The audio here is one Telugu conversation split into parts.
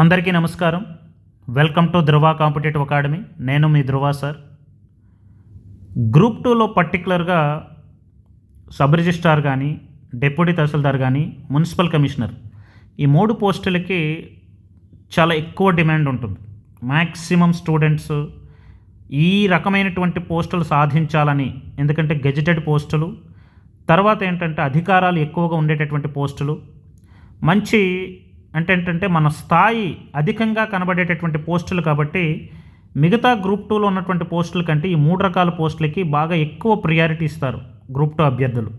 అందరికీ నమస్కారం. Welcome to Dhruva competitive academy. నేను మీ ధృవ సార్. గ్రూప్ 2లో పర్టికులర్గా సబ్ రిజిస్ట్రార్ కానీ, డిప్యూటీ తహసీల్దార్ కానీ, మున్సిపల్ కమిషనర్ ఈ 3 పోస్టులకి చాలా ఎక్కువ డిమాండ్ ఉంటుంది. మ్యాక్సిమం స్టూడెంట్స్ ఈ రకమైనటువంటి పోస్టులు సాధించాలని, ఎందుకంటే గెజిటెడ్ పోస్టులు, తర్వాత ఏంటంటే అధికారాలు ఎక్కువగా ఉండేటటువంటి పోస్టులు, మంచి ఏంటంటే మన స్థాయి అధికంగా కనబడేటటువంటి పోస్టులు. కాబట్టి మిగతా గ్రూప్ 2లో ఉన్నటువంటి పోస్టుల కంటే ఈ 3 రకాల పోస్టులకి బాగా ఎక్కువ ప్రియారిటీ ఇస్తారు గ్రూప్ 2 అభ్యర్థులు.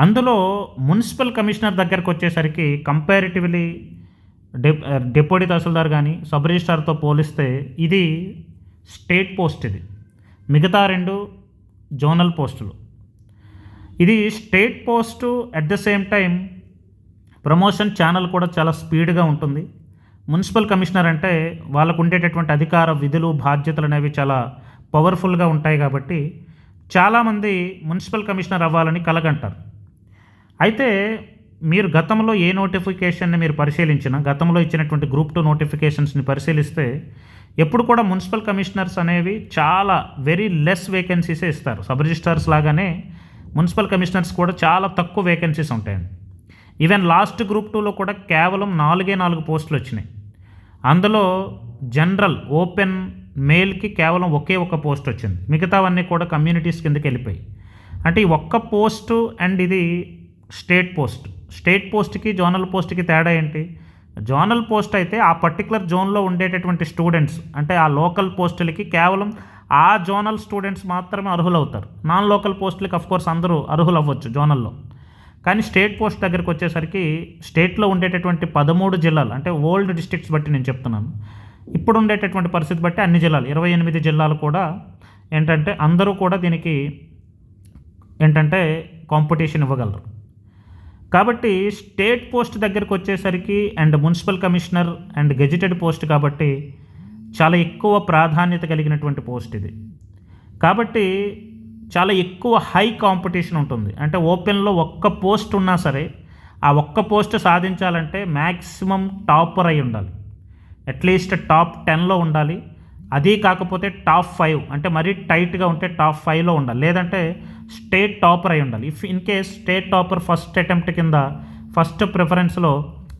అందులో మున్సిపల్ కమిషనర్ దగ్గరకు వచ్చేసరికి కంపారిటివ్లీ డిప్యూటీ తహసీల్దార్ కానీ సబ్ రిజిస్ట్రార్తో పోలిస్తే ఇది స్టేట్ పోస్ట్. ఇది మిగతా 2 జోనల్ పోస్టులు. ఇది state post. At the same time promotion channel కూడా చాలా స్పీడ్గా ఉంటుంది. మున్సిపల్ కమిషనర్ అంటే వాళ్ళకు ఉండేటటువంటి అధికార విధులు బాధ్యతలు అనేవి చాలా పవర్ఫుల్గా ఉంటాయి. కాబట్టి చాలామంది మున్సిపల్ కమిషనర్ అవ్వాలని కలగంటారు. అయితే మీరు గతంలో ఏ నోటిఫికేషన్ని మీరు పరిశీలించినా, గతంలో ఇచ్చినటువంటి గ్రూప్ 2 నోటిఫికేషన్స్ని పరిశీలిస్తే ఎప్పుడు కూడా మున్సిపల్ కమిషనర్స్ అనేవి చాలా వెరీ లెస్ వేకెన్సీసే ఇస్తారు. సబ్ రిజిస్ట్రార్స్ లాగానే మున్సిపల్ కమిషనర్స్ కూడా చాలా తక్కువ వేకెన్సీస్ ఉంటాయండి. ఈవెన్ లాస్ట్ గ్రూప్ 2లో కూడా కేవలం 4 పోస్టులు వచ్చినాయి. అందులో జనరల్ ఓపెన్ మేల్కి కేవలం ఒక పోస్ట్ వచ్చింది. మిగతావన్నీ కూడా కమ్యూనిటీస్ కిందకి వెళ్ళిపోయి. అంటే ఈ ఒక్క పోస్టు అండ్ ఇది స్టేట్ పోస్ట్. స్టేట్ పోస్ట్కి జోనల్ పోస్ట్కి తేడా ఏంటి? జోనల్ పోస్ట్ అయితే ఆ పర్టికులర్ జోన్లో ఉండేటటువంటి స్టూడెంట్స్, అంటే ఆ లోకల్ పోస్టులకి కేవలం ఆ జోనల్ స్టూడెంట్స్ మాత్రమే అర్హులు అవుతారు. నాన్ లోకల్ పోస్టులకి అఫ్కోర్స్ అందరూ అర్హులు అవ్వచ్చు జోనల్లో. కానీ స్టేట్ పోస్ట్ దగ్గరికి వచ్చేసరికి స్టేట్లో ఉండేటటువంటి 13 జిల్లాలు, అంటే ఓల్డ్ డిస్ట్రిక్ట్స్ బట్టి నేను చెప్తున్నాను, ఇప్పుడు ఉండేటటువంటి పరిస్థితి బట్టి అన్ని జిల్లాలు 28 జిల్లాలు కూడా ఏంటంటే అందరూ కూడా దీనికి ఏంటంటే కాంపిటీషన్ ఇవ్వగలరు. కాబట్టి స్టేట్ పోస్ట్ దగ్గరికి వచ్చేసరికి and municipal commissioner and gazetted post కాబట్టి చాలా ఎక్కువ ప్రాధాన్యత కలిగినటువంటి పోస్ట్ ఇది. కాబట్టి చాలా ఎక్కువ హై కాంపిటీషన్ ఉంటుంది. అంటే ఓపెన్లో ఒక్క పోస్ట్ ఉన్నా సరే ఆ ఒక్క పోస్ట్ సాధించాలంటే మ్యాక్సిమం టాపర్ అయి ఉండాలి. అట్లీస్ట్ టాప్ 10లో ఉండాలి. అది కాకపోతే టాప్ 5, అంటే మరీ టైట్గా ఉంటే టాప్ 5లో ఉండాలి. లేదంటే స్టేట్ టాపర్ అయి ఉండాలి. If in case state topper first attempt కింద ఫస్ట్ ప్రిఫరెన్స్లో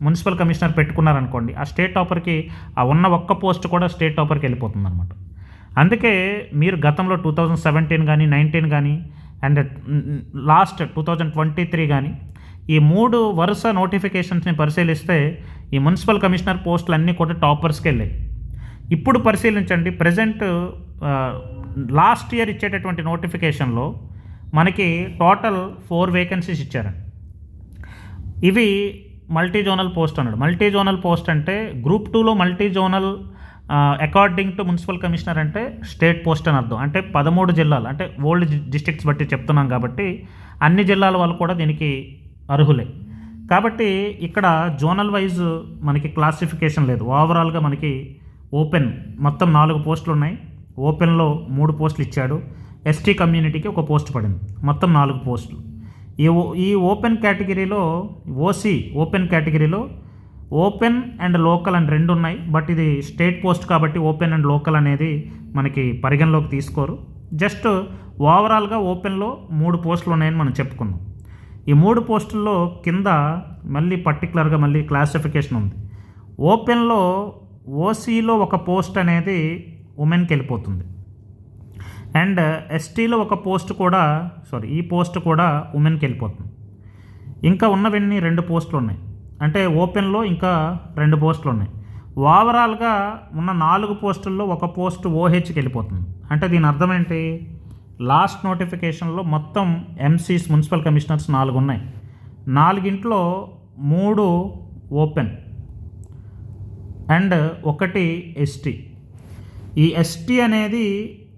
మున్సిపల్ కమిషనర్ పెట్టుకున్నారనుకోండి, ఆ స్టేట్ టాపర్కి ఆ ఉన్న ఒక్క పోస్ట్ కూడా స్టేట్ టాపర్కి వెళ్ళిపోతుంది అనమాట. అందుకే మీరు గతంలో 2017 కానీ 19 కానీ అండ్ లాస్ట్ 2023 కానీ ఈ 3 వరుస నోటిఫికేషన్స్ని పరిశీలిస్తే ఈ మున్సిపల్ కమిషనర్ పోస్టులు అన్నీ కూడా టాపర్స్కి వెళ్ళాయి. ఇప్పుడు పరిశీలించండి, ప్రజెంట్ లాస్ట్ ఇయర్ ఇచ్చేటటువంటి నోటిఫికేషన్లో మనకి టోటల్ 4 వేకెన్సీస్ ఇచ్చారండి. ఇవి మల్టీ జోనల్ పోస్ట్ అన్నాడు. మల్టీ జోనల్ పోస్ట్ అంటే గ్రూప్ 2లో multi zonal according to municipal commissioner అంటే స్టేట్ పోస్ట్ అని అర్థం. అంటే 13 జిల్లాలు, అంటే ఓల్డ్ డిస్ట్రిక్ట్స్ బట్టి చెప్తున్నాం కాబట్టి అన్ని జిల్లాల వాళ్ళు కూడా దీనికి అర్హులే. కాబట్టి ఇక్కడ జోనల్ వైజ్ మనకి క్లాసిఫికేషన్ లేదు. ఓవరాల్గా మనకి ఓపెన్ మొత్తం 4 పోస్టులు ఉన్నాయి. ఓపెన్లో 3 పోస్టులు ఇచ్చాడు. ఎస్టీ కమ్యూనిటీకి 1 పోస్ట్ పడింది. మొత్తం 4 పోస్టులు. ఈ ఓపెన్ కేటగిరీలో ఓసీ ఓపెన్ కేటగిరీలో ఓపెన్ అండ్ లోకల్ అని 2 ఉన్నాయి. బట్ ఇది స్టేట్ పోస్ట్ కాబట్టి ఓపెన్ అండ్ లోకల్ అనేది మనకి పరిగణలోకి తీసుకోరు. జస్ట్ ఓవరాల్గా ఓపెన్లో 3 పోస్టులు ఉన్నాయని మనం చెప్పుకున్నాం. ఈ 3 పోస్టుల్లో కింద మళ్ళీ పర్టికులర్గా మళ్ళీ క్లాసిఫికేషన్ ఉంది. ఓపెన్లో ఓసీలో 1 పోస్ట్ అనేది ఉమెన్కి వెళ్ళిపోతుంది. అండ్ ఎస్టీలో 1 పోస్ట్ కూడా ఈ పోస్ట్ కూడా ఉమెన్కి వెళ్ళిపోతుంది. ఇంకా ఉన్నవన్నీ 2 పోస్టులు ఉన్నాయి. అంటే ఓపెన్లో ఇంకా 2 పోస్టులు ఉన్నాయి. ఓవరాల్గా ఉన్న 4 పోస్టుల్లో 1 పోస్ట్ ఓహెచ్కి వెళ్ళిపోతుంది. అంటే దీని అర్థం ఏంటి? లాస్ట్ నోటిఫికేషన్లో మొత్తం ఎంసీస్ మున్సిపల్ కమిషనర్స్ 4 ఉన్నాయి. 4 3 ఓపెన్ అండ్ 1 ఎస్టీ. ఈ ఎస్టీ అనేది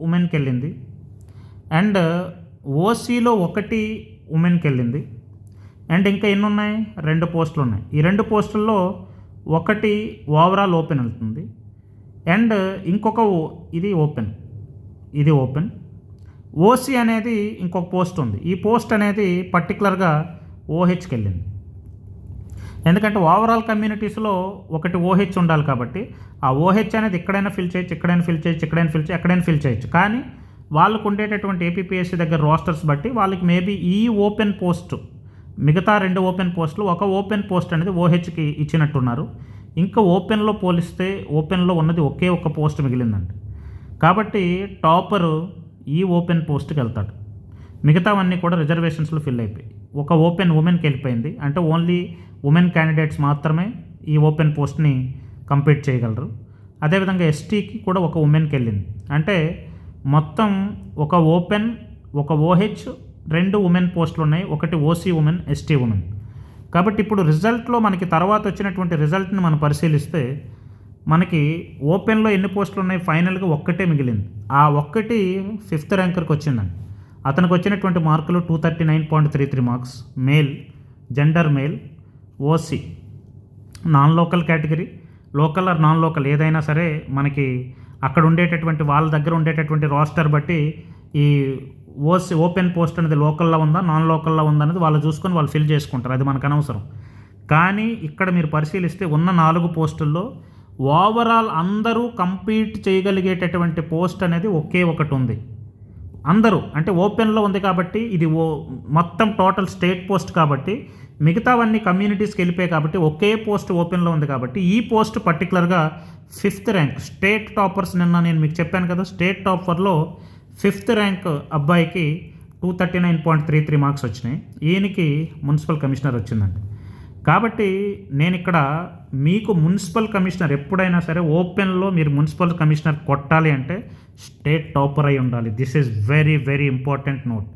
ఉమెన్కి వెళ్ళింది. అండ్ ఓసీలో 1 ఉమెన్కి వెళ్ళింది. అండ్ ఇంకా ఎన్ని ఉన్నాయి? 2 పోస్టులు ఉన్నాయి. ఈ 2 పోస్టుల్లో 1 ఓవరాల్ ఓపెన్ వెళ్తుంది. అండ్ ఇంకొక ఇది ఓపెన్. ఓసీ అనేది ఇంకొక పోస్ట్ ఉంది. ఈ పోస్ట్ అనేది పర్టికులర్గా ఓహెచ్కి వెళ్ళింది. ఎందుకంటే ఓవరాల్ కమ్యూనిటీస్లో ఒకటి ఓహెచ్ ఉండాలి కాబట్టి ఆ ఓహెచ్ అనేది ఎక్కడైనా ఫిల్ చేయొచ్చు, ఎక్కడైనా ఫిల్ చేయొచ్చు, ఎక్కడైనా ఫిల్ చేయొచ్చు. కానీ వాళ్ళకు ఉండేటటువంటి ఏపీపీఎస్సీ దగ్గర రోస్టర్స్ బట్టి వాళ్ళకి మేబీ ఈ ఓపెన్ పోస్ట్, మిగతా 2 ఓపెన్ పోస్టులు, ఒక ఓపెన్ పోస్ట్ అనేది ఓహెచ్కి ఇచ్చినట్టున్నారు. ఇంకా ఓపెన్లో పోలిస్తే ఓపెన్లో ఉన్నది ఒకే ఒక్క పోస్ట్ మిగిలిందండి. కాబట్టి టాపరు ఈ ఓపెన్ పోస్ట్కి వెళ్తాడు. మిగతావన్నీ కూడా రిజర్వేషన్స్లో ఫిల్ అయిపోయి ఒక ఓపెన్ ఉమెన్కి వెళ్ళిపోయింది. అంటే ఓన్లీ ఉమెన్ క్యాండిడేట్స్ మాత్రమే ఈ ఓపెన్ పోస్ట్ని కంప్లీట్ చేయగలరు. అదేవిధంగా ఎస్టీకి కూడా ఒక ఉమెన్కి వెళ్ళింది. అంటే మొత్తం ఒక ఓపెన్, ఒక ఓహెచ్, 2 ఉమెన్ పోస్టులు ఉన్నాయి. ఒకటి ఓసీ ఉమెన్, ఎస్టీ ఉమెన్. కాబట్టి ఇప్పుడు రిజల్ట్లో మనకి తర్వాత వచ్చినటువంటి రిజల్ట్ని మనం పరిశీలిస్తే మనకి ఓపెన్లో ఎన్ని పోస్టులు ఉన్నాయి, ఫైనల్గా ఒక్కటే మిగిలింది. ఆ ఒక్కటి 5th ర్యాంకర్కి వచ్చిందండి. అతనికి వచ్చినటువంటి మార్కులు 239.33 marks. Male, gender male, OC, non local category, local are non local ఏదైనా సరే మనకి అక్కడ ఉండేటటువంటి వాళ్ళ దగ్గర ఉండేటటువంటి రోస్టర్ బట్టి ఈ ఓసీ ఓపెన్ పోస్ట్ అనేది లోకల్లో ఉందా, నాన్ లోకల్లో ఉందా అనేది వాళ్ళు చూసుకొని వాళ్ళు ఫిల్ చేసుకుంటారు. అది మనకు అనవసరం. కానీ ఇక్కడ మీరు పరిశీలిస్తే ఉన్న 4 పోస్టుల్లో ఓవరాల్ అందరూ కంప్లీట్ చేయగలిగేటటువంటి పోస్ట్ అనేది ఒకే ఒకటి ఉంది. అందరూ అంటే ఓపెన్లో ఉంది కాబట్టి ఇది మొత్తం టోటల్ స్టేట్ పోస్ట్ కాబట్టి మిగతావన్నీ కమ్యూనిటీస్కి వెళ్ళిపోయాయి కాబట్టి ఒకే పోస్ట్ ఓపెన్లో ఉంది కాబట్టి ఈ పోస్ట్ పర్టికులర్గా 5th ర్యాంక్ స్టేట్ టాపర్స్, నిన్న నేను మీకు చెప్పాను కదా, స్టేట్ టాపర్లో 5th ర్యాంక్ అబ్బాయికి 239.33 మార్క్స్ వచ్చినాయి. ఈయనకి మున్సిపల్ కమిషనర్ వచ్చిందండి. కాబట్టి నేను ఇక్కడ మీకు మున్సిపల్ కమిషనర్ ఎప్పుడైనా సరే ఓపెన్లో మీరు మున్సిపల్ కమిషనర్ కొట్టాలి అంటే స్టేట్ టాపర్ అయి ఉండాలి. This is very very important note.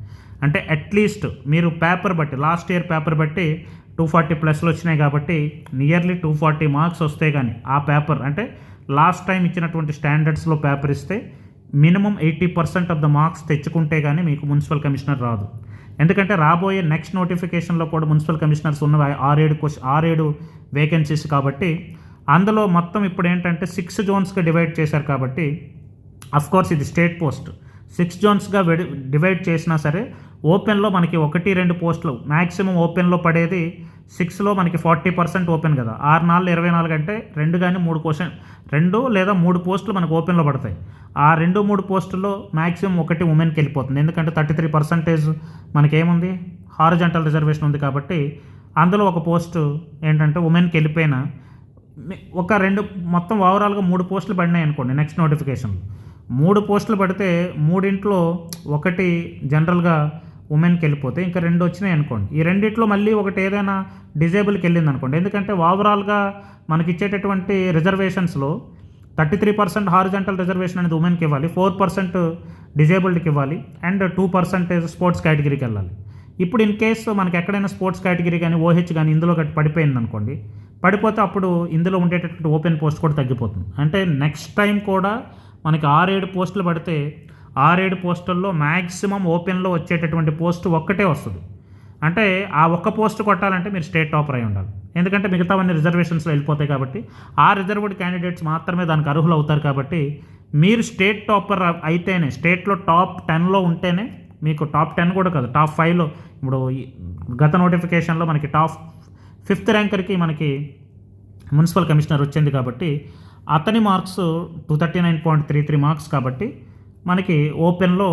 అంటే అట్లీస్ట్ మీరు పేపర్ బట్టి, లాస్ట్ ఇయర్ పేపర్ బట్టి 240+ వచ్చినాయి కాబట్టి నియర్లీ 240 మార్క్స్ వస్తే కానీ ఆ పేపర్ అంటే లాస్ట్ టైం ఇచ్చినటువంటి స్టాండర్డ్స్లో పేపర్ ఇస్తే మినిమం 80% ఆఫ్ ద మార్క్స్ తెచ్చుకుంటే కానీ మీకు మున్సిపల్ కమిషనర్ రాదు. ఎందుకంటే రాబోయే నెక్స్ట్ నోటిఫికేషన్లో కూడా మున్సిపల్ కమిషనర్స్ ఉన్న 6-7 వేకెన్సీస్ కాబట్టి అందులో మొత్తం ఇప్పుడు ఏంటంటే 6 జోన్స్గా డివైడ్ చేశారు కాబట్టి అఫ్కోర్స్ ఇది స్టేట్ పోస్ట్ 6 జోన్స్గా డివైడ్ చేసినా సరే ఓపెన్లో మనకి 1-2 పోస్టులు మ్యాక్సిమం ఓపెన్లో పడేది 6లో మనకి 40% ఓపెన్ కదా. 6×4 = 24 అంటే 2 కానీ 2 లేదా 3 పోస్టులు మనకు ఓపెన్లో పడతాయి. ఆ 2-3 పోస్టుల్లో మ్యాక్సిమం ఒకటి ఉమెన్కి వెళ్ళిపోతుంది. ఎందుకంటే 33% మనకేముంది, హారిజాంటల్ రిజర్వేషన్ ఉంది కాబట్టి అందులో ఒక పోస్టు ఏంటంటే ఉమెన్కి వెళ్ళిపోయినా ఒక 2 మొత్తం ఓవరాల్గా 3 పోస్టులు పడినాయి అనుకోండి. నెక్స్ట్ నోటిఫికేషన్లో 3 పోస్టులు పడితే 3 ఒకటి జనరల్గా ఉమెన్కి వెళ్ళిపోతే ఇంకా 2 వచ్చినాయి అనుకోండి. ఈ 2 మళ్ళీ ఒకటి ఏదైనా డిజేబుల్కి వెళ్ళింది అనుకోండి. ఎందుకంటే ఓవరాల్గా మనకి ఇచ్చేటటువంటి రిజర్వేషన్స్లో 33% హారిజాంటల్ రిజర్వేషన్ అనేది ఉమెన్కి ఇవ్వాలి, 4% డిజేబుల్డ్కి ఇవ్వాలి, అండ్ 2% స్పోర్ట్స్ కేటగిరీకి వెళ్ళాలి. ఇప్పుడు ఇన్ కేసు మనకి ఎక్కడైనా స్పోర్ట్స్ కేటగిరీ కానీ ఓహెచ్ కానీ ఇందులో పడిపోయింది అనుకోండి, పడిపోతే అప్పుడు ఇందులో ఉండేటటువంటి ఓపెన్ పోస్ట్ కూడా తగ్గిపోతుంది. అంటే నెక్స్ట్ టైం కూడా మనకి 6-7 పోస్టులు పడితే 6-7 పోస్టుల్లో మ్యాక్సిమం ఓపెన్లో వచ్చేటటువంటి పోస్టు ఒక్కటే వస్తుంది. అంటే ఆ ఒక్క పోస్ట్ కొట్టాలంటే మీరు స్టేట్ టాపర్ అయి ఉండాలి. ఎందుకంటే మిగతావన్నీ రిజర్వేషన్స్లో వెళ్ళిపోతాయి కాబట్టి ఆ రిజర్వ్డ్ క్యాండిడేట్స్ మాత్రమే దానికి అర్హులు అవుతారు. కాబట్టి మీరు స్టేట్ టాపర్ అయితేనే, స్టేట్లో టాప్ 10లో ఉంటేనే మీకు టాప్ 10 కూడా కాదు, టాప్ 5లో ఇప్పుడు గత నోటిఫికేషన్లో మనకి టాప్ 5th ర్యాంకర్కి మనకి మున్సిపల్ కమిషనర్ వచ్చింది కాబట్టి అతని మార్క్స్ 239.33 మార్క్స్ కాబట్టి మనకి ఓపెన్లో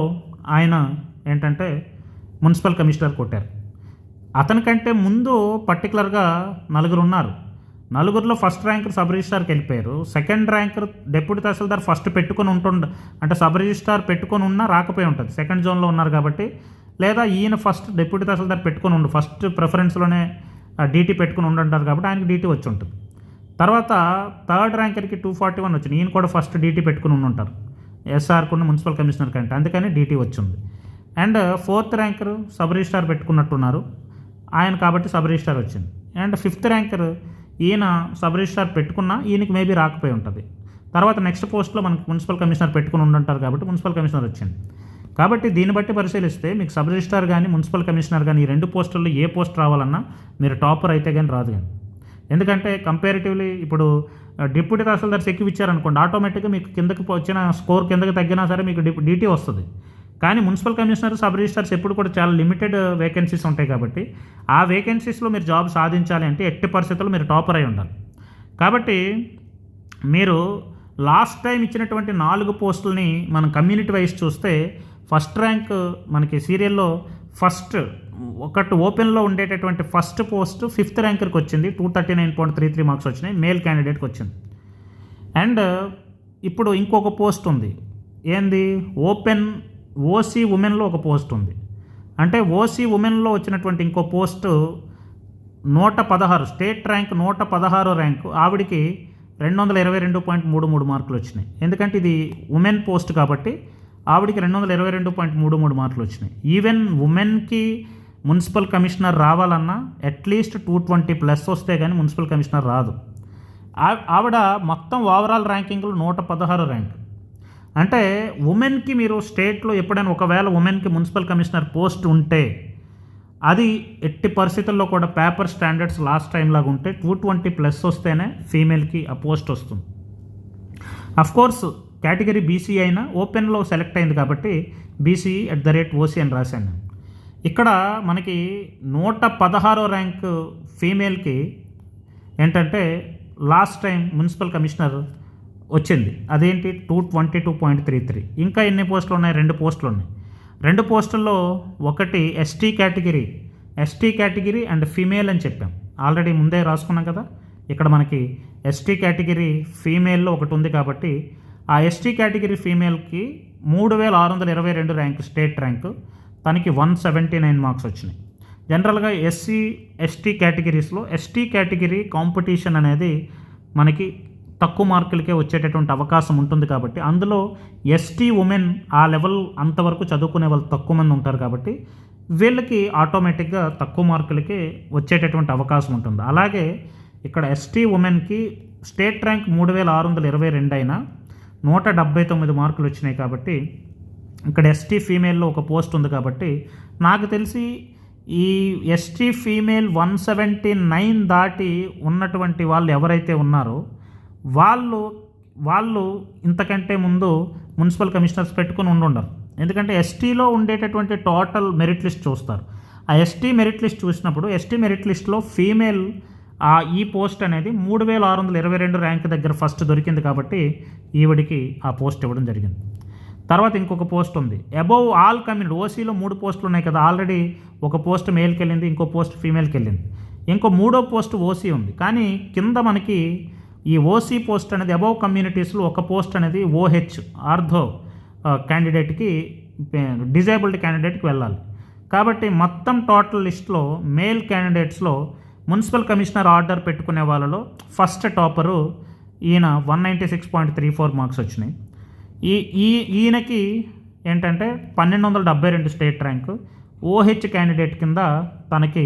ఆయన ఏంటంటే మున్సిపల్ కమిషనర్ కొట్టారు. అతనికంటే ముందు పర్టికులర్గా 4 ఉన్నారు. 4లో ఫస్ట్ ర్యాంకర్ సబ్ రిజిస్ట్రార్కి వెళ్ళిపోయారు. సెకండ్ ర్యాంకర్ డిప్యూటీ తహసీల్దార్ ఫస్ట్ పెట్టుకొని అంటే సబ్ రిజిస్ట్రార్ పెట్టుకొని ఉన్నా రాకపోయి ఉంటుంది, సెకండ్ జోన్లో ఉన్నారు కాబట్టి. లేదా ఈయన ఫస్ట్ డిప్యూటీ తహసీల్దార్ పెట్టుకొని ఫస్ట్ ప్రిఫరెన్స్లోనే డీటీ పెట్టుకుని ఉండుంటారు కాబట్టి ఆయనకి డీటీ వచ్చి ఉంటుంది. తర్వాత థర్డ్ ర్యాంకర్కి 241 వచ్చింది, ఈయన కూడా ఫస్ట్ డీటీ పెట్టుకుని ఉంటారు ఎస్ఆర్కున్న మున్సిపల్ కమిషనర్ కంటే, అందుకని డీటీ వచ్చింది. And 4th ranker sub registrar పెట్టుకున్నట్టున్నారు ఆయన కాబట్టి సబ్ రిజిస్ట్రార్ వచ్చింది. అండ్ 5th ర్యాంకర్ ఈయన సబ్ రిజిస్ట్రార్ పెట్టుకున్నా ఈయనకి మేబీ రాకపోయి ఉంటుంది. తర్వాత నెక్స్ట్ పోస్ట్లో మనకు మున్సిపల్ కమిషనర్ పెట్టుకుని ఉండుంటారు కాబట్టి మున్సిపల్ కమిషనర్ వచ్చింది. కాబట్టి దీన్ని బట్టి పరిశీలిస్తే మీకు సబ్ రిజిస్ట్రార్ కానీ మున్సిపల్ కమిషనర్ కానీ ఈ 2 పోస్టుల్లో ఏ పోస్ట్ రావాలన్నా మీరు టాపర్ అయితే కానీ రాదు. కానీ ఎందుకంటే కంపారిటివ్లీ ఇప్పుడు డిప్యూటీ తహసీల్దార్స్ ఎక్కువ ఇచ్చారనుకోండి, ఆటోమేటిక్గా మీకు కిందకి వచ్చిన స్కోర్ కిందకి తగ్గినా సరే మీకు డీటీ వస్తుంది. కానీ మున్సిపల్ కమిషనర్, సబ్ రిజిస్ట్రార్స్ ఎప్పుడు కూడా చాలా లిమిటెడ్ వేకెన్సీస్ ఉంటాయి కాబట్టి ఆ వేకెన్సీస్లో మీరు జాబ్ సాధించాలి అంటే ఎట్టి పరిస్థితుల్లో మీరు టాపర్ అయి ఉండాలి. కాబట్టి మీరు లాస్ట్ టైం ఇచ్చినటువంటి 4 పోస్టులని మనం కమ్యూనిటీ వైజ్ చూస్తే ఫస్ట్ ర్యాంక్ మనకి సీరియల్లో ఫస్ట్ ఒకటి ఓపెన్లో ఉండేటటువంటి ఫస్ట్ పోస్ట్ 5th ర్యాంకర్కి వచ్చింది. 239.33 మార్క్స్ వచ్చినాయి, మేల్ క్యాండిడేట్కి వచ్చింది. అండ్ ఇప్పుడు ఇంకొక పోస్ట్ ఉంది, ఏంది ఓపెన్ ఓసీ ఉమెన్లో ఒక పోస్ట్ ఉంది. అంటే ఓసీ ఉమెన్లో వచ్చినటువంటి ఇంకో పోస్టు 116 స్టేట్ ర్యాంక్ 116 ర్యాంకు ఆవిడికి 222.33 మార్కులు వచ్చినాయి. ఎందుకంటే ఇది ఉమెన్ పోస్ట్ కాబట్టి ఆవిడికి 222.33 మార్కులు వచ్చినాయి. ఈవెన్ ఉమెన్కి మున్సిపల్ కమిషనర్ రావాలన్నా అట్లీస్ట్ 220+ వస్తే కానీ మున్సిపల్ కమిషనర్ రాదు. ఆవిడ మొత్తం ఓవరాల్ ర్యాంకింగ్లో 116 ర్యాంక్. అంటే ఉమెన్కి మీరు స్టేట్లో ఎప్పుడైనా ఒకవేళ ఉమెన్కి మున్సిపల్ కమిషనర్ పోస్ట్ ఉంటే అది ఎట్టి పరిస్థితుల్లో కూడా పేపర్ స్టాండర్డ్స్ లాస్ట్ టైం లాగా ఉంటే 220+ వస్తేనే ఫీమేల్కి ఆ పోస్ట్ వస్తుంది. అఫ్కోర్స్ కేటగిరీ బీసీ అయినా ఓపెన్లో సెలెక్ట్ అయింది కాబట్టి BCE@OC అని రాశాను. ఇక్కడ మనకి 116 ర్యాంక్ ఫీమేల్కి ఏంటంటే లాస్ట్ టైం మున్సిపల్ కమిషనర్ వచ్చింది. అదేంటి 222.33. ఇంకా ఎన్ని పోస్టులు ఉన్నాయి? 2 పోస్టులు ఉన్నాయి. 2 పోస్టుల్లో ఒకటి ఎస్టీ కేటగిరీ అండ్ ఫీమేల్ అని చెప్పాం. ఆల్రెడీ ముందే రాసుకున్నాం కదా. ఇక్కడ మనకి ఎస్టీ కేటగిరీ ఫీమేల్లో ఒకటి ఉంది కాబట్టి ఆ ఎస్టీ కేటగిరీ ఫీమేల్కి 3622 ర్యాంకు స్టేట్ ర్యాంకు, తనకి 179 మార్క్స్ వచ్చినాయి. జనరల్గా ఎస్టీ కేటగిరీస్లో ఎస్టీ కేటగిరీ కాంపిటీషన్ అనేది మనకి తక్కువ మార్కులకే వచ్చేటటువంటి అవకాశం ఉంటుంది కాబట్టి అందులో ఎస్టీ ఉమెన్ ఆ లెవెల్ అంతవరకు చదువుకునే వాళ్ళు తక్కువ మంది ఉంటారు కాబట్టి వీళ్ళకి ఆటోమేటిక్గా తక్కువ మార్కులకే వచ్చేటటువంటి అవకాశం ఉంటుంది. అలాగే ఇక్కడ ఎస్టీ ఉమెన్కి స్టేట్ ర్యాంక్ 3622 అయినా 179 మార్కులు వచ్చినాయి కాబట్టి ఇక్కడ ఎస్టీ ఫీమేల్లో ఒక పోస్ట్ ఉంది కాబట్టి నాకు తెలిసి ఈ ఎస్టీ ఫీమేల్ 179 దాటి ఉన్నటువంటి వాళ్ళు ఎవరైతే ఉన్నారో వాళ్ళు ఇంతకంటే ముందు మున్సిపల్ కమిషనర్స్ పెట్టుకుని ఉండరు. ఎందుకంటే ఎస్టీలో ఉండేటటువంటి టోటల్ మెరిట్ లిస్ట్ చూస్తారు. ఆ ఎస్టీ మెరిట్ లిస్ట్ చూసినప్పుడు ఎస్టీ మెరిట్ లిస్ట్లో ఫీమేల్ ఈ పోస్ట్ అనేది 3622 ర్యాంక్ దగ్గర ఫస్ట్ దొరికింది కాబట్టి ఈవిడికి ఆ పోస్ట్ ఇవ్వడం జరిగింది. తర్వాత ఇంకొక పోస్ట్ ఉంది అబోవ్ ఆల్ కమ్యూనిటీ. ఓసీలో 3 పోస్టులు ఉన్నాయి కదా, ఆల్రెడీ ఒక పోస్ట్ మేల్కి వెళ్ళింది, ఇంకో పోస్ట్ ఫీమేల్కి వెళ్ళింది, ఇంకో 3వ పోస్ట్ ఓసీ ఉంది. కానీ కింద మనకి ఈ ఓసీ పోస్ట్ అనేది అబోవ్ కమ్యూనిటీస్లో ఒక పోస్ట్ అనేది ఓహెచ్ ఆర్థో క్యాండిడేట్కి డిజేబుల్డ్ క్యాండిడేట్కి వెళ్ళాలి. కాబట్టి మొత్తం టోటల్ లిస్ట్లో మేల్ క్యాండిడేట్స్లో మున్సిపల్ కమిషనర్ ఆర్డర్ పెట్టుకునే వాళ్ళలో ఫస్ట్ టాపరు ఈయన 196.34 మార్క్స్ వచ్చినాయి. ఈయనకి ఏంటంటే 1272 స్టేట్ ర్యాంకు. ఓహెచ్ క్యాండిడేట్ కింద తనకి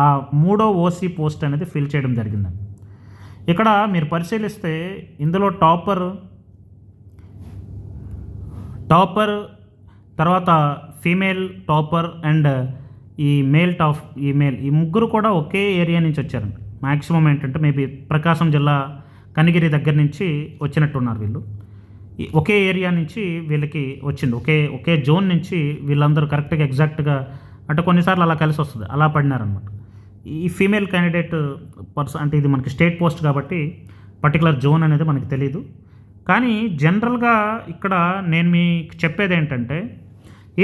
ఆ 3వ ఓసీ పోస్ట్ అనేది ఫిల్ చేయడం జరిగిందండి. ఇక్కడ మీరు పరిశీలిస్తే ఇందులో టాపర్ తర్వాత ఫీమేల్ టాపర్ అండ్ ఈ మేల్ ఈ ముగ్గురు కూడా ఒకే ఏరియా నుంచి వచ్చారండి. మ్యాక్సిమం ఏంటంటే మేబీ ప్రకాశం జిల్లా కనిగిరి దగ్గర నుంచి వచ్చినట్టున్నారు వీళ్ళు. ఒకే ఏరియా నుంచి వీళ్ళకి వచ్చింది, ఒకే జోన్ నుంచి వీళ్ళందరూ కరెక్ట్గా ఎగ్జాక్ట్గా అంటే కొన్నిసార్లు అలా కలిసి వస్తుంది, అలా పడినారనమాట. ఈ ఫీమేల్ క్యాండిడేట్ అంటే ఇది మనకి స్టేట్ పోస్ట్ కాబట్టి పర్టికులర్ జోన్ అనేది మనకి తెలియదు. కానీ జనరల్గా ఇక్కడ నేను మీకు చెప్పేది ఏంటంటే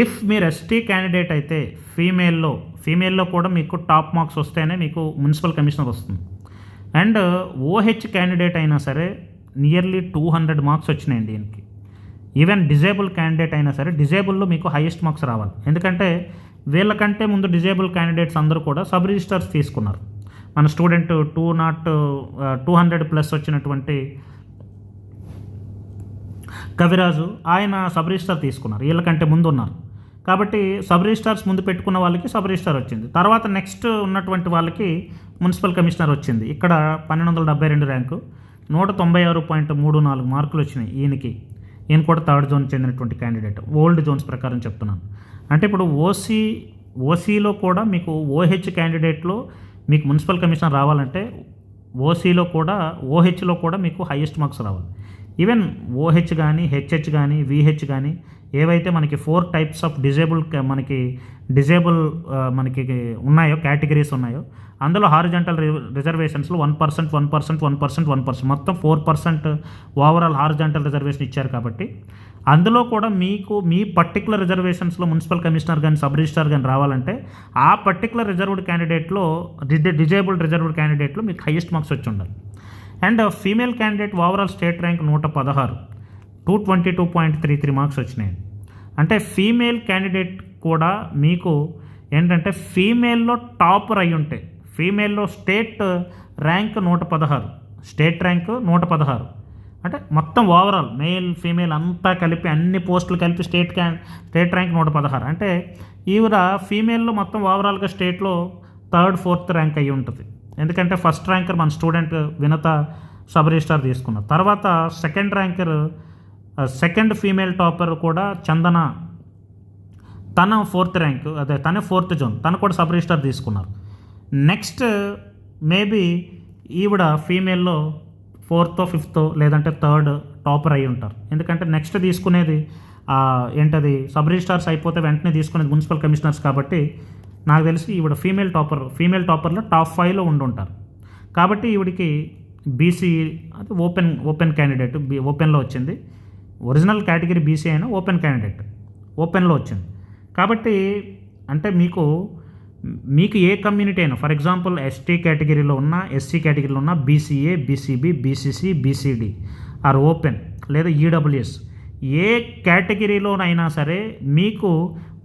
ఇఫ్ మీరు ఎస్టీ క్యాండిడేట్ అయితే ఫీమేల్లో కూడా మీకు టాప్ మార్క్స్ వస్తేనే మీకు మున్సిపల్ కమిషనర్ వస్తుంది. అండ్ ఓహెచ్ క్యాండిడేట్ అయినా సరే నియర్లీ 200 మార్క్స్ వచ్చినాయండి దీనికి. ఈవెన్ డిజేబుల్ క్యాండిడేట్ అయినా సరే డిజేబుల్లో మీకు హైయెస్ట్ మార్క్స్ రావాలి. ఎందుకంటే వీళ్ళకంటే ముందు డిజేబుల్ క్యాండిడేట్స్ అందరూ కూడా సబ్ రిజిస్టర్స్ తీసుకున్నారు. మన స్టూడెంట్ 200+ వచ్చినటువంటి కవిరాజు ఆయన సబ్ రిజిస్టర్ తీసుకున్నారు, వీళ్ళకంటే ముందు ఉన్నారు కాబట్టి సబ్ రిజిస్టార్స్ ముందు పెట్టుకున్న వాళ్ళకి సబ్ రిజిస్టార్ వచ్చింది. తర్వాత నెక్స్ట్ ఉన్నటువంటి వాళ్ళకి మున్సిపల్ కమిషనర్ వచ్చింది. ఇక్కడ 1272 ర్యాంకు 196.34 మార్కులు వచ్చినాయి ఈయన కూడా థర్డ్ జోన్ చెందినటువంటి క్యాండిడేట్. ఓల్డ్ జోన్స్ ప్రకారం చెప్తున్నాను. అంటే ఇప్పుడు ఓసీలో కూడా మీకు ఓహెచ్ క్యాండిడేట్లో మీకు మున్సిపల్ కమిషనర్ రావాలంటే ఓహెచ్లో కూడా మీకు హైయెస్ట్ మార్క్స్ రావాలి. ఈవెన్ ఓహెచ్ కానీ హెచ్హెచ్ కానీ విహెచ్ కానీ ఏవైతే మనకి 4 టైప్స్ ఆఫ్ మనకి ఉన్నాయో, కేటగిరీస్ ఉన్నాయో, అందులో హారిజంటల్ రిజర్వేషన్స్లో 1%, 1%, 1%, 1% మొత్తం 4% ఓవరాల్ హారిజంటల్ రిజర్వేషన్ ఇచ్చారు. కాబట్టి అందులో కూడా మీకు మీ పర్టికులర్ రిజర్వేషన్స్లో మున్సిపల్ కమిషనర్ కానీ సబ్ రిజిస్ట్రార్ కానీ రావాలంటే ఆ పర్టికులర్ డిజేబుల్డ్ రిజర్వ్డ్ క్యాండిడేట్లో మీకు హైయెస్ట్ మార్క్స్ వచ్చి ఉండాలి. And female candidate overall state rank 116, 222.33 marks వచ్చినాయి. అంటే ఫీమేల్ క్యాండిడేట్ కూడా మీకు ఏంటంటే ఫీమేల్లో టాపర్ అయి ఉంటే, ఫీమేల్లో స్టేట్ ర్యాంక్ 116, స్టేట్ ర్యాంక్ 116, అంటే మొత్తం ఓవరాల్ మేల్ ఫీమేల్ అంతా కలిపి అన్ని పోస్టులు కలిపి స్టేట్ ర్యాంక్ 116. అంటే ఈవిడ ఫీమేల్లో మొత్తం ఓవరాల్గా స్టేట్లో 3rd, 4th ర్యాంక్ అయ్యి ఉంటుంది. ఎందుకంటే ఫస్ట్ ర్యాంకర్ మన స్టూడెంట్ వినత సబ్ రిజిస్ట్రార్ తీసుకున్నారు. తర్వాత second ranker, second female topper కూడా చందన, తన 4th ర్యాంక్, తన 4th జోన్, తను కూడా సబ్ రిజిస్ట్రార్ తీసుకున్నారు. నెక్స్ట్ మేబీ ఈవిడ ఫీమేల్లో 4th, 5th లేదంటే 3rd టాపర్ అయి ఉంటారు. ఎందుకంటే నెక్స్ట్ తీసుకునేది ఏంటది సబ్ రిజిస్ట్రార్స్ అయిపోతే వెంటనే తీసుకునేది మున్సిపల్ కమిషనర్స్. కాబట్టి నాకు తెలిసి ఈవిడ ఫీమేల్ టాపర్లో టాప్ 5లో ఉండుంటారు. కాబట్టి ఈవిడికి బీసీ అది ఓపెన్ క్యాండిడేట్, ఓపెన్లో వచ్చింది. ఒరిజినల్ కేటగిరీ బీసీ అయినా ఓపెన్ క్యాండిడేట్, ఓపెన్లో వచ్చింది. కాబట్టి అంటే మీకు ఏ కమ్యూనిటీ అయినా, ఫర్ ఎగ్జాంపుల్ ఎస్టీ కేటగిరీలో ఉన్న, ఎస్సీ కేటగిరీలో ఉన్న, BCA, BCB, BCC, BCD or open లేదా ఈడబ్ల్యూఎస్ ఏ కేటగిరీలోనైనా సరే మీకు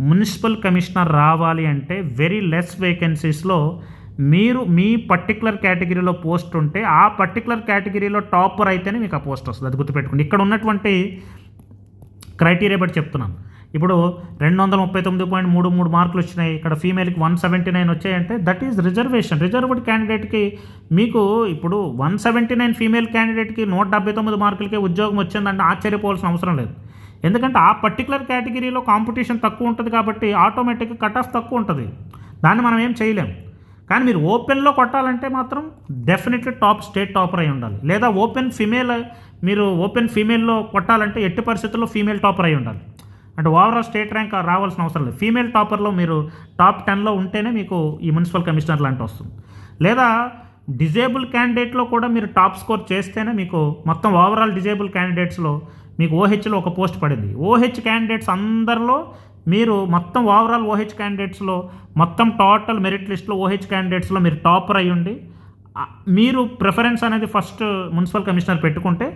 మున్సిపల్ కమిషనర్ రావాలి అంటే వెరీ లెస్ వేకెన్సీస్లో మీరు మీ పర్టికులర్ కేటగిరీలో పోస్ట్ ఉంటే ఆ పర్టికులర్ కేటగిరీలో టాపర్ అయితేనే మీకు ఆ పోస్ట్ వస్తుంది. అది గుర్తుపెట్టుకోండి. ఇక్కడ ఉన్నటువంటి క్రైటీరియా బట్టి చెప్తున్నాను. ఇప్పుడు 239.33 మార్కులు వచ్చినాయి, ఇక్కడ ఫీమేల్కి 179 వచ్చాయంటే దట్ ఈజ్ రిజర్వ్డ్ క్యాండిడేట్కి మీకు ఇప్పుడు 179 ఫీమేల్ క్యాండిడేట్కి 179 మార్కులకే ఉద్యోగం వచ్చిందంటే ఆశ్చర్యపోవాల్సిన అవసరం లేదు. ఎందుకంటే ఆ పర్టికులర్ కేటగిరీలో కాంపిటీషన్ తక్కువ ఉంటుంది కాబట్టి ఆటోమేటిక్గా కట్ ఆఫ్ తక్కువ ఉంటుంది. దాన్ని మనం ఏం చేయలేం. కానీ మీరు ఓపెన్లో కొట్టాలంటే మాత్రం డెఫినెట్లీ స్టేట్ టాపర్ అయి ఉండాలి. లేదా మీరు ఓపెన్ ఫీమేల్లో కొట్టాలంటే ఎట్టి పరిస్థితుల్లో ఫీమేల్ టాపర్ అయి ఉండాలి. అంటే ఓవరాల్ స్టేట్ ర్యాంక్ రావాల్సిన అవసరం లేదు. ఫీమేల్ టాపర్లో మీరు టాప్ 10లో ఉంటేనే మీకు ఈ మున్సిపల్ కమిషనర్ లాంటి వస్తుంది. లేదా డిజేబుల్ క్యాండిడేట్లో కూడా మీరు టాప్ స్కోర్ చేస్తేనే మీకు మొత్తం ఓవరాల్ డిజేబుల్ క్యాండిడేట్స్లో మీకు ఓహెచ్లో ఒక పోస్ట్ పడింది. ఓహెచ్ క్యాండిడేట్స్ అందరిలో మీరు మొత్తం ఓవరాల్ ఓహెచ్ క్యాండిడేట్స్లో మొత్తం టోటల్ మెరిట్ లిస్ట్లో ఓహెచ్ క్యాండిడేట్స్లో మీరు టాపర్ అయ్యి ఉండి మీరు ప్రిఫరెన్స్ అనేది ఫస్ట్ మున్సిపల్ కమిషనర్ పెట్టుకుంటే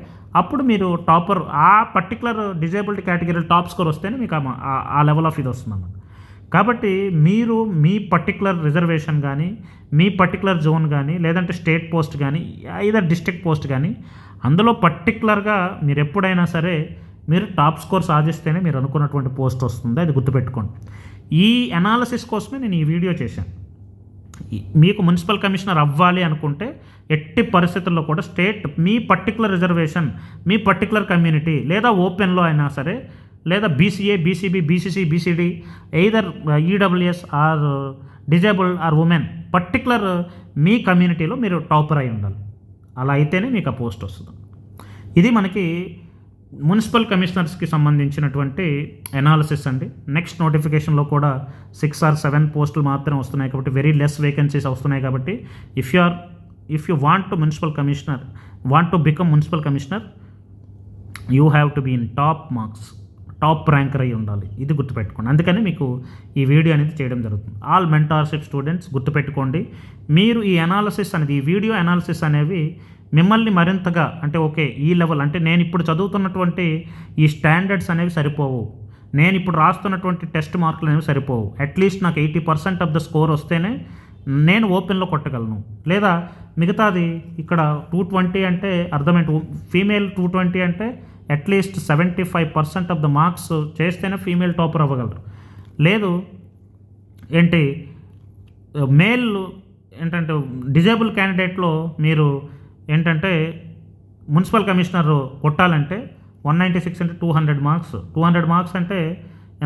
అప్పుడు మీరు టాపర్ ఆ పర్టికులర్ డిజేబుల్డ్ కేటగిరీలో టాప్ స్కోర్ వస్తేనే మీకు ఆ లెవెల్ ఆఫ్ ఇది వస్తుందన్నమాట. కాబట్టి మీరు మీ పర్టికులర్ రిజర్వేషన్ కానీ, మీ పర్టికులర్ జోన్ కానీ, లేదంటే స్టేట్ పోస్ట్ కానీ, ఐదర్ డిస్ట్రిక్ట్ పోస్ట్ కానీ, అందులో పర్టికులర్గా మీరు ఎప్పుడైనా సరే మీరు టాప్ స్కోర్ సాధిస్తేనే మీరు అనుకున్నటువంటి పోస్ట్ వస్తుంది. అది గుర్తుపెట్టుకోండి. ఈ అనాలిసిస్ కోసమే నేను ఈ వీడియో చేశాను. మీకు మున్సిపల్ కమిషనర్ అవ్వాలి అనుకుంటే ఎట్టి పరిస్థితుల్లో కూడా మీ పర్టికులర్ రిజర్వేషన్, మీ పర్టికులర్ కమ్యూనిటీ, లేదా ఓపెన్లో అయినా సరే, లేదా BCA, BCB, BCC, BCD, either EWS or disabled or women, particular మీ కమ్యూనిటీలో మీరు టాపర్ అయి ఉండాలి. అలా అయితేనే మీకు ఆ పోస్ట్ వస్తుంది. ఇది మనకి మున్సిపల్ కమిషనర్స్కి సంబంధించినటువంటి అనాలిసిస్ అండి. నెక్స్ట్ నోటిఫికేషన్లో కూడా 6 or 7 పోస్టులు మాత్రమే వస్తున్నాయి కాబట్టి వెరీ లెస్ వేకెన్సీస్ వస్తున్నాయి. కాబట్టి if you want to become municipal commissioner you have to be in top marks, top ranker అయి ఉండాలి. ఇది గుర్తుపెట్టుకోండి. అందుకని మీకు ఈ వీడియో అనేది చేయడం జరుగుతుంది. ఆల్ మెంటార్షిప్ స్టూడెంట్స్ గుర్తుపెట్టుకోండి. మీరు ఈ వీడియో అనాలిసిస్ అనేవి మిమ్మల్ని మరింతగా అంటే ఓకే ఈ లెవెల్ అంటే నేను ఇప్పుడు చదువుతున్నటువంటి ఈ స్టాండర్డ్స్ అనేవి సరిపోవు, నేను ఇప్పుడు రాస్తున్నటువంటి టెస్ట్ మార్కులు అనేవి సరిపోవు, అట్లీస్ట్ నాకు 80% ఆఫ్ ద స్కోర్ వస్తేనే నేను ఓపెన్లో కొట్టగలను. లేదా మిగతాది ఇక్కడ 220 అంటే అర్థమేంటి, ఫీమేల్ 220 అంటే అట్లీస్ట్ 75% ఆఫ్ ద మార్క్స్ చేస్తేనే ఫీమేల్ టాపర్ అవ్వగలరు. లేదు ఏంటి మేల్ ఏంటంటే డిజేబుల్ క్యాండిడేట్లో మీరు ఏంటంటే మున్సిపల్ కమిషనర్ కొట్టాలంటే 196 అంటే 200 మార్క్స్. 200 మార్క్స్ అంటే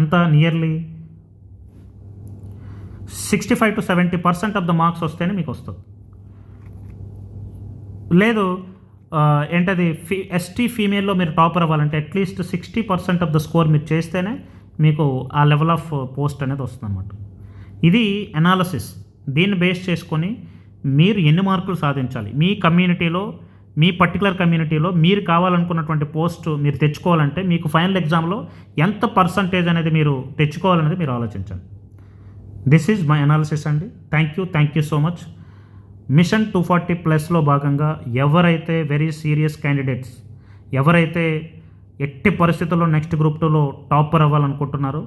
ఎంత, nearly 65 to 70% of the marks వస్తేనే మీకు వస్తుంది. లేదు ఏంటది ఎస్టీ ఫీమేల్లో మీరు టాపర్ అవ్వాలంటే అట్లీస్ట్ 60% ఆఫ్ ద స్కోర్ మీరు చేస్తేనే మీకు ఆ లెవెల్ ఆఫ్ పోస్ట్ అనేది వస్తుందన్నమాట. ఇది అనాలసిస్. దీన్ని బేస్ చేసుకొని మీరు ఎన్ని మార్కులు సాధించాలి, మీ కమ్యూనిటీలో, మీ పర్టికులర్ కమ్యూనిటీలో మీరు కావాలనుకున్నటువంటి పోస్ట్ మీరు తెచ్చుకోవాలంటే మీకు ఫైనల్ ఎగ్జామ్లో ఎంత పర్సంటేజ్ అనేది మీరు తెచ్చుకోవాలనేది మీరు ఆలోచించండి. దిస్ ఈజ్ మై అనాలిసిస్ అండి. Thank you so much. Mission 240+లో భాగంగా ఎవరైతే వెరీ సీరియస్ క్యాండిడేట్స్, ఎవరైతే ఎట్టి పరిస్థితుల్లో నెక్స్ట్ గ్రూప్ 2లో టాపర్ అవ్వాలనుకుంటున్నారో,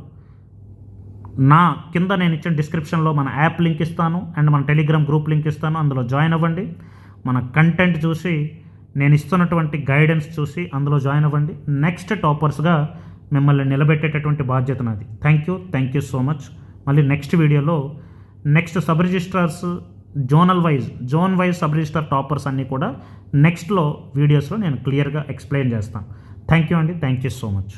నా కింద నేను ఇచ్చిన డిస్క్రిప్షన్లో మన యాప్ లింక్ ఇస్తాను అండ్ మన టెలిగ్రామ్ గ్రూప్ లింక్ ఇస్తాను. అందులో జాయిన్ అవ్వండి. మన కంటెంట్ చూసి, నేను ఇస్తున్నటువంటి గైడెన్స్ చూసి అందులో జాయిన్ అవ్వండి. నెక్స్ట్ టాపర్స్గా మిమ్మల్ని నిలబెట్టేటటువంటి బాధ్యత నాది. Thank you so much. మళ్ళీ నెక్స్ట్ వీడియోలో next sub registrars zone wise sub registrar toppers అన్నీ కూడా నెక్స్ట్లో వీడియోస్లో నేను క్లియర్గా ఎక్స్ప్లెయిన్ చేస్తాను. థ్యాంక్ యూ అండి. Thank you so much.